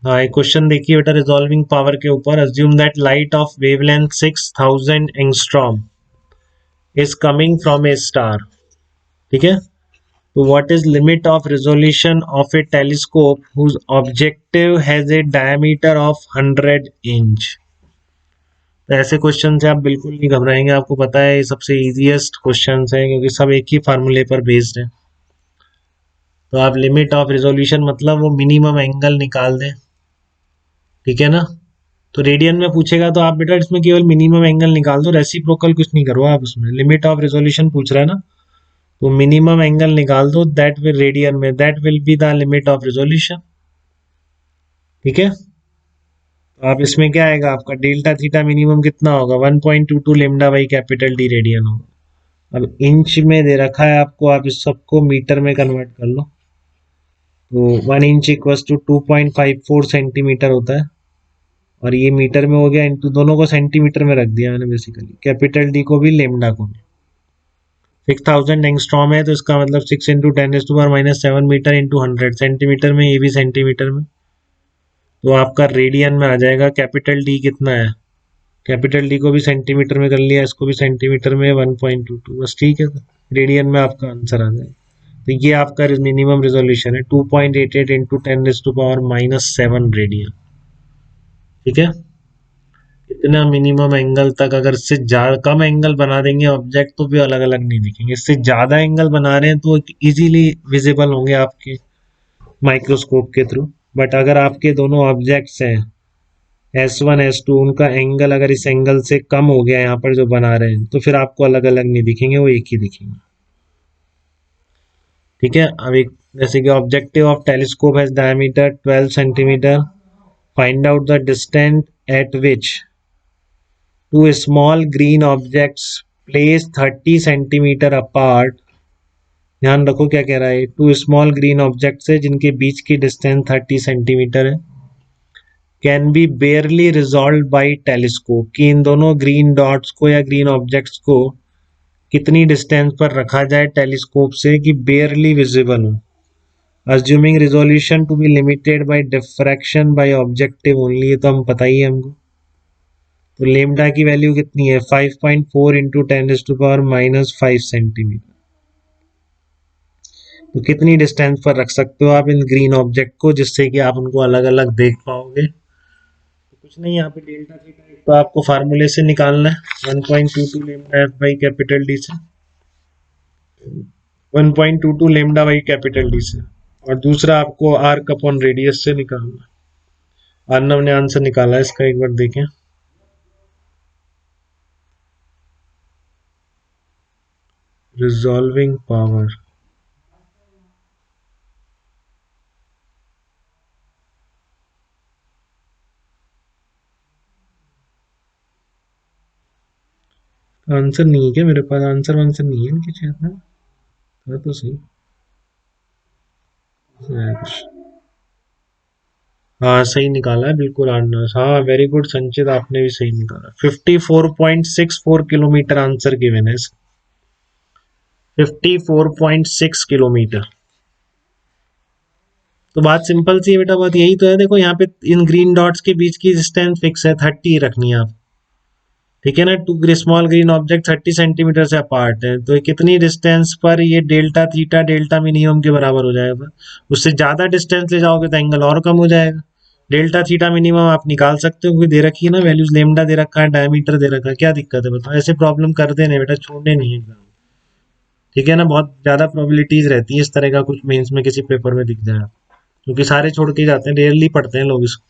हाँ, एक क्वेश्चन देखिए बेटा रिजॉल्विंग पावर के ऊपर। Assume that light of wavelength 6000 angstrom is coming from a star. ठीक है, तो what is limit of resolution of a telescope whose objective has a diameter of 100 inch. तो ऐसे क्वेश्चन से आप बिल्कुल नहीं घबराएंगे, आपको पता है ये सबसे इजीएस्ट क्वेश्चन है क्योंकि सब एक ही फार्मूले पर बेस्ड है। तो आप लिमिट ऑफ रिजोल्यूशन मतलब वो मिनिमम एंगल निकाल दें, ठीक है ना। तो रेडियन में पूछेगा तो आप बेटा इसमें केवल मिनिमम एंगल निकाल दो, रेसिप्रोकल कुछ नहीं करो आप उसमें। लिमिट ऑफ रिजोल्यूशन पूछ रहा है ना, तो मिनिमम एंगल निकाल दो, दैट विल रेडियन में, that will be the limit of resolution. ठीक है, तो आप इसमें क्या आएगा आपका डेल्टा थीटा मिनिमम कितना होगा 1.22 lambda by capital D radian होगा। अब इंच में दे रखा है आपको, आप इस सबको मीटर में कन्वर्ट कर लो। तो 1 इंच इक्वल्स टू 2.54 सेंटीमीटर होता है, और ये मीटर में हो गया, इंटू दोनों को सेंटीमीटर में रख दिया मैंने बेसिकली, कैपिटल डी को भी लेमडा को भी। 6000 एंगस्ट्रॉम है तो इसका मतलब 6 इंटू 10⁻⁻7 मीटर इंटू 100 सेंटीमीटर में, ये भी सेंटीमीटर में। तो आपका रेडियन में आ जाएगा कैपिटल डी कितना है, कैपिटल डी को भी सेंटीमीटर में कर लिया, इसको भी सेंटीमीटर में 1.22 बस, ठीक है। रेडियन में आपका आंसर आ जाएगा। तो ये आपका मिनिमम रिजोल्यूशन है 2.88 इंटू 10⁻⁻7 रेडियन। ठीक है, इतना मिनिमम एंगल तक, अगर इससे ज्यादा कम एंगल बना देंगे ऑब्जेक्ट तो भी अलग अलग नहीं दिखेंगे, इससे ज्यादा एंगल बना रहे हैं तो इजीली विजिबल होंगे आपके माइक्रोस्कोप के थ्रू। बट अगर आपके दोनों ऑब्जेक्ट्स हैं S1 S2, उनका एंगल अगर इस एंगल से कम हो गया यहाँ पर जो बना रहे हैं, तो फिर आपको अलग अलग नहीं दिखेंगे, वो एक ही दिखेंगे। ठीक है, अब एक जैसे कि objective of telescope has diameter 12 centimetre, find out the distance eight which two small green objects placed 30 centimetre apart. ध्यान रखो क्या कह रहा है, टू स्मॉल ग्रीन ऑब्जेक्ट्स है जिनके बीच की डिस्टेंस 30 सेंटीमीटर है, can be बेयरली resolve by telescope, कि इन दोनों ग्रीन डॉट्स को या ग्रीन ऑब्जेक्ट्स को कितनी डिस्टेंस पर रखा जाए टेलीस्कोप से कि बेयरली विजिबल हो। Assuming resolution to be limited by diffraction by objective only, ये तो हम पता ही है हमको। तो लेमडा की वैल्यू कितनी है 5.4 इंटू 10⁻⁻5 सेंटीमीटर। तो कितनी डिस्टेंस पर रख सकते हो आप इन ग्रीन ऑब्जेक्ट को जिससे कि आप उनको अलग अलग देख पाओगे। तो कुछ नहीं, यहाँ पे डेल्टा थीटा तो आपको फार्मूले से निकालना है 1.22 lambda F by capital D से, 1.22 लेमडा बाई कैपिटल डी से, और दूसरा आपको आर्क अपॉन रेडियस से निकालना है। अर्नव ने आंसर निकाला है इसका, एक बार देखें। रिजॉल्विंग पावर, आंसर नहीं है क्या मेरे पास, आंसर आंसर नहीं है इनके चैट में, तो सही हाँ सही निकाला है बिल्कुल आनंद, हाँ वेरी गुड संचित, आपने भी सही निकाला। 54.64 किलोमीटर आंसर गिवन है, 54.6 किलोमीटर। तो बात सिंपल सी है बेटा, बात यही तो है। देखो यहाँ पे इन ग्रीन डॉट्स के बीच की डिस्टेंस फिक्स है, 30 रखनी है आप, ठीक है ना। Two small green object 30 centimetre से अपार्ट है, तो कितनी डिस्टेंस पर ये डेल्टा थीटा डेल्टा मिनिमम के बराबर हो जाएगा। उससे ज्यादा डिस्टेंस ले जाओगे तो एंगल और कम हो जाएगा। डेल्टा थीटा मिनिमम आप निकाल सकते हो क्योंकि दे रखी है ना वैल्यूज, लेमडा दे रखा है, डायमीटर दे रखा है, क्या दिक्कत है बताओ। ऐसे प्रॉब्लम कर देने बेटा, छोड़ने नहीं है एग्जाम, ठीक है ना। बहुत ज्यादा प्रोबेबिलिटीज रहती है इस तरह का कुछ मेंस में किसी पेपर में दिख जाए, क्योंकि सारे छोड़ के जाते हैं, रेयरली पढ़ते हैं लोग इसको,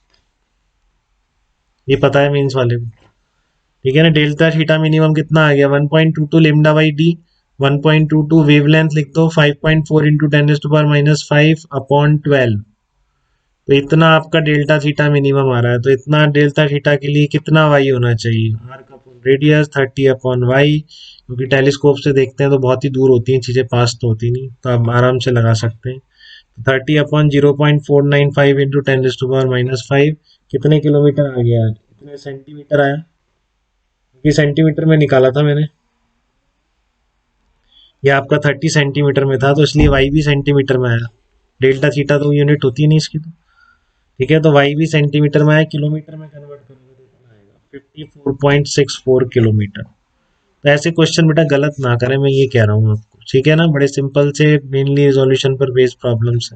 ये पता है मेंस वाले को, ठीक है ना। डेल्टा थीटा मिनिमम कितना आ गया 1.22 लेमडा बाई डी, 1.22 वेवलेंथ लिख दो, 5.4 इंटू 10⁻⁻5 अपॉन 12, तो इतना आपका डेल्टा थीटा मिनिमम आ रहा है। तो इतना डेल्टा थीटा के लिए कितना वाई होना चाहिए, arc upon radius 30 upon Y, क्योंकि टेलीस्कोप से देखते हैं तो बहुत ही दूर होती हैं चीजें, पास तो होती नहीं, तो आप आराम से लगा सकते हैं। 30 अपॉन 0.495 इंटू 10⁻⁻5 कितने किलोमीटर आ गया, कितने सेंटीमीटर आया, क्योंकि सेंटीमीटर में निकाला था मैंने, ये आपका 30 सेंटीमीटर में था तो इसलिए वाई भी सेंटीमीटर में आया। डेल्टा थीटा तो यूनिट होती है नहीं इसकी, तो ठीक है, तो वाई भी सेंटीमीटर में आया, किलोमीटर में कन्वर्ट करोगे तो इतना आएगा 54.64 किलोमीटर। तो ऐसे क्वेश्चन बेटा गलत ना करें, मैं ये कह रहा हूँ आपको, ठीक है ना, बड़े सिंपल से मेनली रिजोल्यूशन पर बेस्ड प्रॉब्लम्स है।